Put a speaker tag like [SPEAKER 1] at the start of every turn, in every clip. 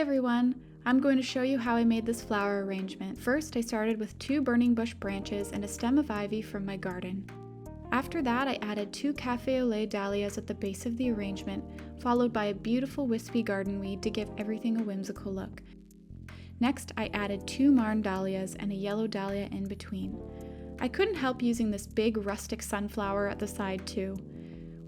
[SPEAKER 1] everyone! I'm going to show you how I made this flower arrangement. First, I started with 2 burning bush branches and a stem of ivy from my garden. After that, I added 2 cafe au lait dahlias at the base of the arrangement, followed by a beautiful wispy garden weed to give everything a whimsical look. Next, I added 2 marn dahlias and a yellow dahlia in between. I couldn't help using this big rustic sunflower at the side too.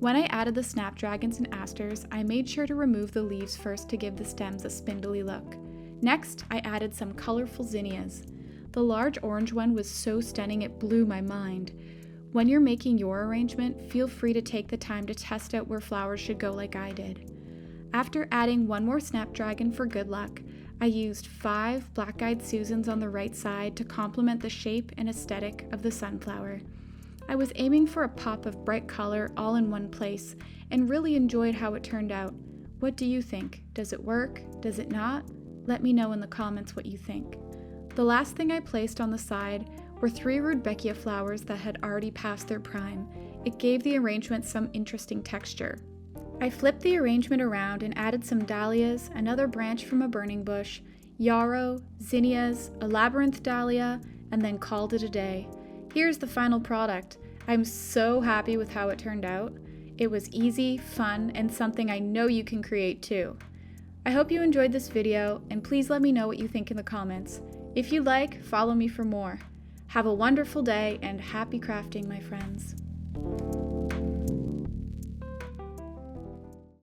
[SPEAKER 1] When I added the snapdragons and asters, I made sure to remove the leaves first to give the stems a spindly look. Next, I added some colorful zinnias. The large orange one was so stunning it blew my mind. When you're making your arrangement, feel free to take the time to test out where flowers should go like I did. After adding 1 more snapdragon for good luck, I used 5 black-eyed Susans on the right side to complement the shape and aesthetic of the sunflower. I was aiming for a pop of bright color all in one place and really enjoyed how it turned out. What do you think? Does it work? Does it not? Let me know in the comments what you think. The last thing I placed on the side were 3 rudbeckia flowers that had already passed their prime. It gave the arrangement some interesting texture. I flipped the arrangement around and added some dahlias, another branch from a burning bush, yarrow, zinnias, a labyrinth dahlia, and then called it a day. Here's the final product. I'm so happy with how it turned out. It was easy, fun, and something I know you can create too. I hope you enjoyed this video, and please let me know what you think in the comments. If you like, follow me for more. Have a wonderful day and happy crafting, my friends.